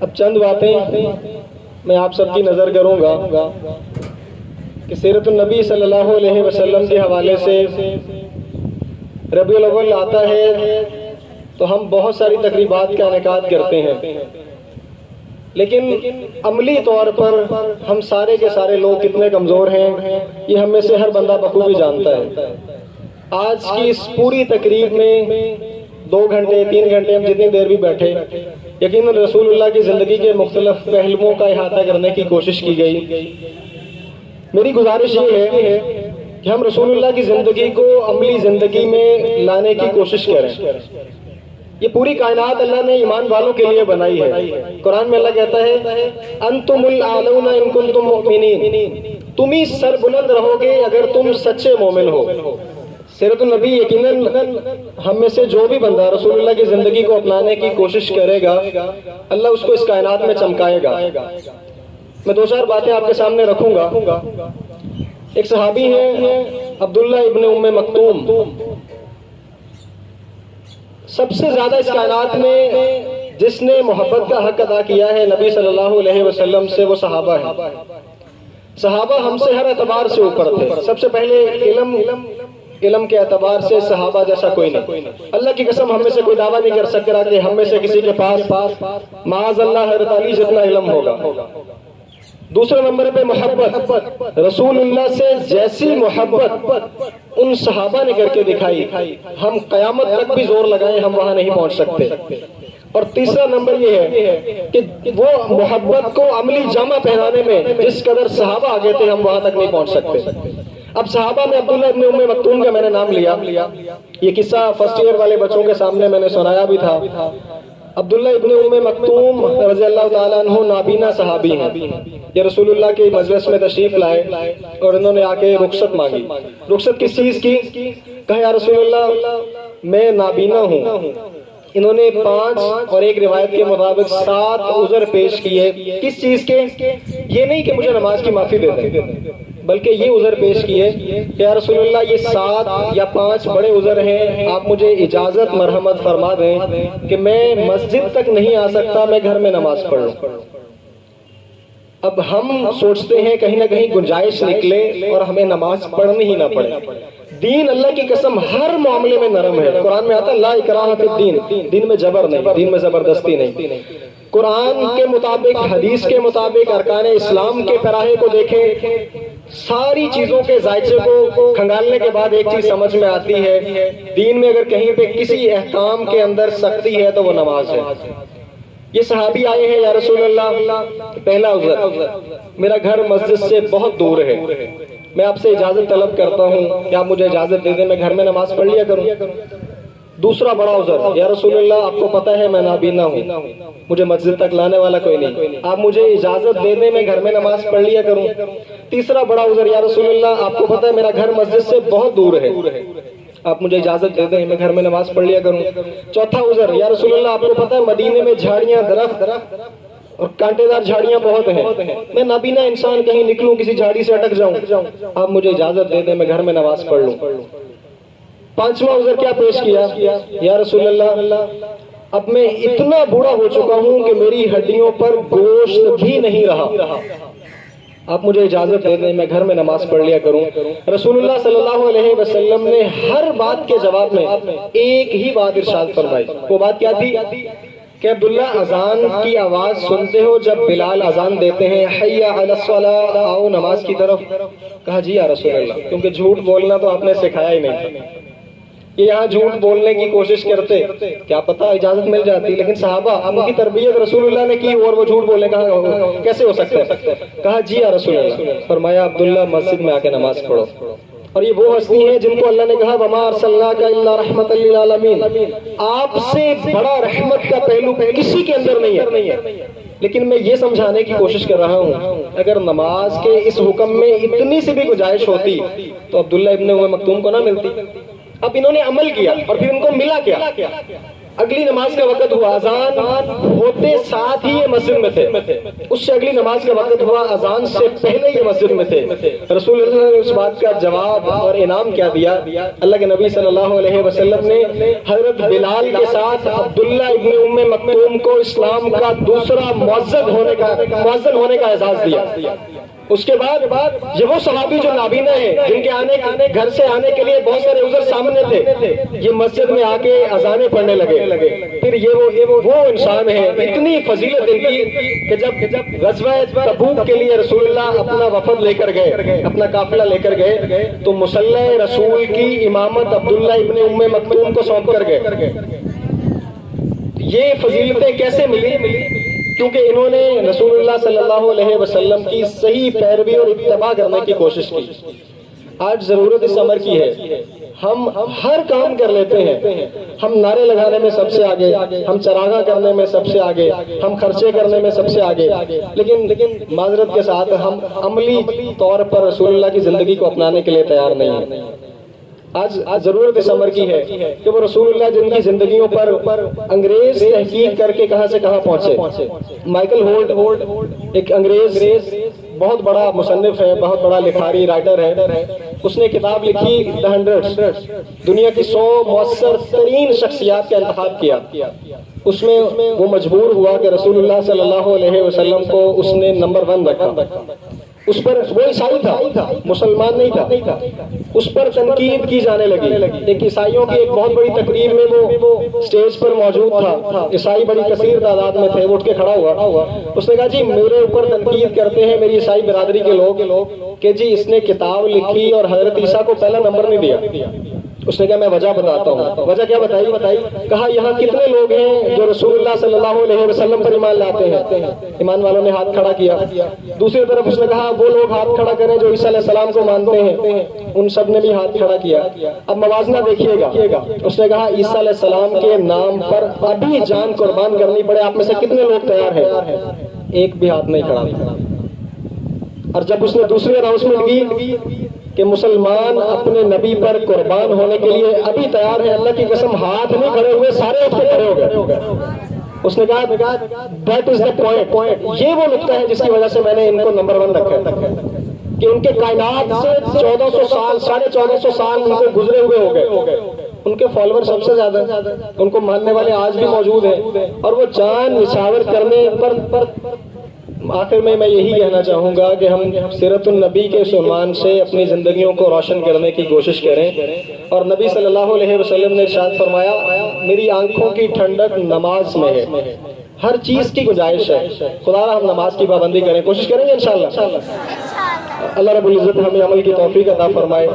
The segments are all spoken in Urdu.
اب چند باتیں میں آپ سب کی نظر کروں گا کہ سیرت النبی صلی اللہ علیہ وسلم کے حوالے سے ربیع الاول آتا ہے تو ہم بہت ساری تقریبات کا انعقاد کرتے ہیں، لیکن عملی طور پر ہم سارے کے سارے لوگ کتنے کمزور ہیں یہ ہم میں سے ہر بندہ بخوبی جانتا ہے۔ آج کی اس پوری تقریب میں 2 گھنٹے 3 گھنٹے ہم جتنی دیر بھی بیٹھے، یقیناً رسول اللہ کی زندگی کے مختلف پہلوؤں کا احاطہ کرنے کی کوشش کی گئی۔ میری گزارش یہ ہے کہ ہم رسول اللہ کی زندگی کو عملی زندگی میں لانے کی کوشش کریں۔ یہ پوری کائنات اللہ نے ایمان والوں کے لیے بنائی ہے۔ قرآن میں اللہ کہتا ہے انتم الاعلون ان کنتم مؤمنین، تم ہی سر بلند رہو گے اگر تم سچے مومن ہو۔ سیرت النبی یقیناً ہم میں سے جو بھی بندہ رسول اللہ کی زندگی کو اپنانے کی کوشش کرے گا اللہ اس کو اس کائنات میں چمکائے گا۔ میں 2-4 باتیں آپ کے سامنے رکھوں گا۔ ایک صحابی ہیں عبداللہ ابن ام مکتوم، سب سے زیادہ اس کائنات میں جس نے محبت کا حق ادا کیا ہے نبی صلی اللہ علیہ وسلم سے وہ صحابہ ہیں۔ صحابہ ہم سے ہر اعتبار سے اوپر تھے۔ سب سے پہلے علم کے اعتبار سے صحابہ جیسا کوئی نہیں۔ اللہ کی قسم ہم میں سے کوئی دعویٰ نہیں کر سکتا کہ ہم میں سے کسی کے پاس معاذ اللہ حضرت علی جتنا علم ہوگا۔ دوسرے نمبر پہ محبت، رسول اللہ سے جیسی محبت ان صحابہ نے کر کے دکھائی، ہم قیامت تک بھی زور لگائیں ہم وہاں نہیں پہنچ سکتے۔ اور تیسرا نمبر یہ ہے کہ وہ محبت کو عملی جامہ پہنانے میں جس قدر صحابہ آگے تھے ہم وہاں تک نہیں پہنچ سکتے۔ اب صحابہ میں عبداللہ ابن ام مکتوم کا میں نے نام لیا، یہ قصہ فرسٹ ایئر والے بچوں کے سامنے میں نے سنایا بھی تھا۔ عبداللہ ابن ام مکتوم رضی اللہ تعالیٰ عنہ نابینا صحابی ہیں۔ یہ رسول اللہ کے مجلس میں تشریف لائے اور انہوں نے آ کے رخصت مانگی۔ رخصت کس چیز کی؟ کہا یا رسول اللہ میں نابینا ہوں۔ انہوں نے 5 اور ایک روایت کے مطابق 7 عذر پیش کیے۔ کس چیز کے؟ یہ نہیں کہ مجھے نماز کی معافی دے دیں، بلکہ یہ عذر پیش کیے کہ یا رسول اللہ یہ 7 یا 5 بڑے عذر ہیں، آپ مجھے اجازت مرحمت فرما دیں کہ میں مسجد تک نہیں آ سکتا، میں گھر میں نماز پڑھ لوں۔ اب ہم سوچتے ہیں کہیں نہ کہیں گنجائش نکلے اور ہمیں نماز پڑھنی ہی نہ پڑے۔ دین اللہ کی قسم ہر معاملے میں نرم ہے۔ قرآن میں آتا ہے لا اکراہ فی الدین، دین میں جبر نہیں، دین میں زبردستی نہیں۔ قرآن کے مطابق، حدیث کے مطابق ارکان اسلام کے پیراہے کو دیکھیں، ساری چیزوں کے ذائچے کو کھنگالنے کے بعد ایک چیز سمجھ میں آتی ہے، دین میں اگر کہیں پہ کسی احکام کے اندر سختی ہے تو وہ نماز ہے۔ یہ صحابی آئے ہیں یا رسول اللہ پہلا عذر میرا گھر مسجد سے بہت دور ہے، میں آپ سے اجازت طلب کرتا ہوں کہ آپ مجھے اجازت دے دیں میں گھر میں نماز پڑھ لیا کروں۔ دوسرا بڑا عذر یا رسول اللہ آپ کو پتہ ہے میں نابینا ہوں، مجھے مسجد تک لانے والا کوئی نہیں، آپ مجھے اجازت دے دیں میں گھر میں نماز پڑھ لیا کروں۔ تیسرا بڑا عذر یا رسول اللہ آپ کو پتہ ہے میرا گھر مسجد سے بہت دور ہے، آپ مجھے اجازت دے دیں میں گھر میں نماز پڑھ لیا کروں۔ چوتھا عذر یا رسول اللہ آپ کو پتہ ہے مدینے میں جھاڑیاں، درخت اور کانٹے دار جھاڑیاں بہت ہیں، میں نابینا انسان کہیں نکلوں کسی جھاڑی سے اٹک جاؤں، آپ مجھے اجازت دے دیں میں گھر میں نماز پڑھ لوں۔ پانچواں عذر کیا پیش کیا یا رسول اللہ اب میں اتنا بوڑھا ہو چکا ہوں کہ میری ہڈیوں پر گوشت بھی نہیں رہا، آپ مجھے اجازت دے دیں میں گھر میں نماز پڑھ لیا کروں۔ رسول اللہ صلی اللہ علیہ وسلم نے ہر بات کے جواب میں ایک ہی بات ارشاد فرمائی۔ وہ بات کیا تھی کہ عبداللہ اذان کی آواز سنتے ہو جب بلال اذان دیتے ہیں حی علی الصلاۃ، آؤ نماز کی طرف؟ کہا جی یا رسول اللہ، کیونکہ جھوٹ بولنا تو آپ نے سکھایا ہی نہیں۔ یہ یہاں جھوٹ بولنے کی کوشش کرتے، کیا پتہ اجازت مل جاتی، لیکن صحابہ ان کی تربیت رسول اللہ نے کی اور وہ جھوٹ بولنے کیسے ہو سکتا ہے؟ کہا جی یا رسول اللہ۔ فرمایا عبداللہ مسجد میں آ کے نماز پڑھو۔ اور یہ وہ ہستی ہیں جن کو اللہ نے کہا وما ارسلناک الا رحمۃ للعالمین، آپ سے بڑا رحمت کا پہلو کسی کے اندر نہیں ہے۔ لیکن میں یہ سمجھانے کی کوشش کر رہا ہوں اگر نماز کے اس حکم میں اتنی سی بھی گنجائش ہوتی تو عبداللہ ابن ام مکتوم کو نہ ملتی۔ اب انہوں نے عمل کیا اور پھر ان کو ملا کیا؟ اگلی نماز کا وقت ہوا، اذان ہوتے ہوتے ساتھ ہی یہ مسجد میں تھے، اس سے اگلی نماز کا وقت ہوا، اذان سے پہلے یہ مسجد میں تھے۔ رسول اللہ نے اس بات کا جواب اور انعام کیا دیا؟ اللہ کے نبی صلی اللہ علیہ وسلم نے حضرت بلال کے ساتھ عبداللہ ابن ام مکتوم کو اسلام کا دوسرا مؤذن ہونے کا اعزاز دیا۔ اس کے بعد یہ وہ صحابی جو نابینا ہیں، جن کے گھر سے آنے کے لیے بہت سارے عذر سامنے تھے، یہ مسجد میں آ کے اذانیں پڑھنے لگے۔ پھر یہ وہ انسان ہے، اتنی فضیلت ان کی کہ جب غزوہ تبوک کے لیے رسول اللہ اپنا وفد لے کر گئے، اپنا قافلہ لے کر گئے، تو مصلی رسول کی امامت عبداللہ ابن ام مکتوم کو سونپ کر گئے۔ یہ فضیلتیں کیسے ملی؟ کیونکہ انہوں نے رسول اللہ صلی اللہ علیہ وسلم کی صحیح پیروی اور اتباع کرنے کی کوشش کی۔ آج ضرورت اس امر کی ہے، ہم ہر کام کر لیتے ہیں، ہم نعرے لگانے میں سب سے آگے، ہم چراغاں کرنے میں سب سے آگے، ہم خرچے کرنے میں سب سے آگے، لیکن معذرت کے ساتھ ہم عملی طور پر رسول اللہ کی زندگی کو اپنانے کے لیے تیار نہیں ہیں۔ آج ضرورت اس امر کی ہے کہ وہ رسول اللہ جن کی زندگیوں پر انگریز تحقیق کر کے کہاں سے کہاں پہنچے۔ مائیکل ہولٹ ایک انگریز بہت بڑا مصنف ہے، بہت بڑا لکھاری رائٹر ہے، اس نے کتاب لکھی دی 100، دنیا کی 100 مؤثر ترین شخصیات کا انتخاب کیا۔ اس میں وہ مجبور ہوا کہ رسول اللہ صلی اللہ علیہ وسلم کو اس نے نمبر 1 رکھا۔ اس پر وہ عیسائی تھا، مسلمان نہیں تھا، اس پر تنقید کی جانے لگی۔ ایک عیسائیوں کی ایک بہت بڑی تقریب میں وہ اسٹیج پر موجود تھا، عیسائی بڑی کثیر تعداد میں تھے، وہ اٹھ کے کھڑا ہوا، اس نے کہا جی میرے اوپر تنقید کرتے ہیں میری عیسائی برادری کے لوگ کہ جی اس نے کتاب لکھی اور حضرت عیسیٰ کو پہلا نمبر نہیں دیا۔ اس نے کہا میں وجہ بتاتا ہوں۔ وجہ کیا بتائی؟ کہا یہاں کتنے لوگ ہیں جو رسول اللہ صلی اللہ علیہ وسلم پر ایمان لاتے ہیں؟ ایمان والوں نے ہاتھ کھڑا کیا۔ دوسری طرف اس نے کہا وہ لوگ ہاتھ کھڑا کریں جو عیسیٰ علیہ السلام کو مانتے ہیں، ان سب نے بھی ہاتھ کھڑا کیا۔ اب موازنہ دیکھیے گا، اس نے کہا عیسیٰ علیہ السلام کے نام پر ابھی جان قربان کرنی پڑے، آپ میں سے کتنے لوگ تیار ہیں؟ ایک بھی ہاتھ نہیں کھڑا۔ اور جب اس نے دوسری اناؤنسمنٹ کی کہ مسلمان اپنے نبی پر قربان ہونے کے لیے ابھی تیار ہے، اللہ کی قسم ہاتھ نہیں کھڑے ہوئے، سارے اٹھ کے کھڑے ہو گئے۔ اس نے کہا دیٹ از دا پوائنٹ، یہ وہ نقطہ ہے جس کی وجہ سے میں نے ان کو نمبر 1 رکھا ہے کہ ان کے کائنات سے 1400 سال 1450 سال ان کو گزرے ہوئے ہو گئے، ان کے فالوور سب سے زیادہ، ان کو ماننے والے آج بھی موجود ہیں، اور وہ جان نچھاور کرنے پر آخر میں یہی کہنا چاہوں گا کہ ہم سیرت النبی کے اس عنوان سے اپنی زندگیوں کو روشن کرنے کی کوشش کریں۔ اور نبی صلی اللہ علیہ وسلم نے ارشاد فرمایا میری آنکھوں کی ٹھنڈک نماز میں ہے، ہر چیز کی گنجائش ہے، خدا ہم نماز کی پابندی کریں، کوشش کریں گے انشاءاللہ۔ اللہ رب العزت ہمیں عمل کی توفیق عطا فرمائے۔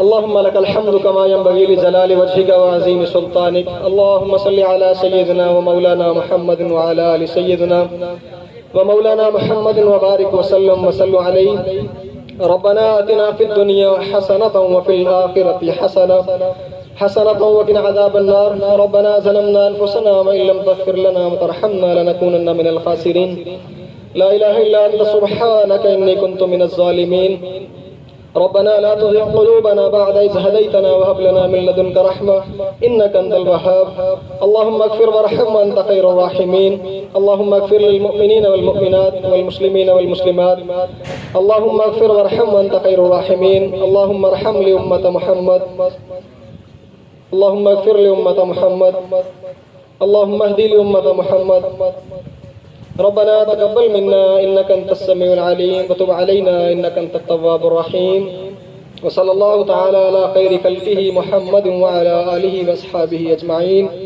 اللهم لك الحمد كما ينبغي لجلال وجهك وعظيم سلطانك، اللهم صل على سيدنا ومولانا محمد وعلى آل سيدنا ومولانا محمد وبارك وسلم عليه۔ ربنا آتنا في الدنيا حسنة وفي الآخرة حسنة وقنا عذاب النار۔ ربنا ظلمنا أنفسنا وإن لم تغفر لنا وترحمنا لنكونن من الخاسرين۔ لا إله إلا أنت سبحانك إني كنت من الظالمين۔ ربنا لا تزغ قلوبنا بعد إذ هديتنا وهب لنا من لدنك رحمة إنك أنت الوهاب۔ اللهم اغفر وارحم وأنت خير الراحمين۔ اللهم اغفر للمؤمنين والمؤمنات والمسلمين والمسلمات۔ اللهم اغفر وارحم وأنت خير الراحمين۔ اللهم ارحم لأمة محمد، اللهم اغفر لأمة محمد، اللهم اهدي لأمة محمد۔ ربنا تقبل منا إنك أنت السميع العليم وتب علينا إنك أنت التواب الرحيم۔ وصلى الله تعالى على خير خلقه محمد وعلى آله وأصحابه أجمعين۔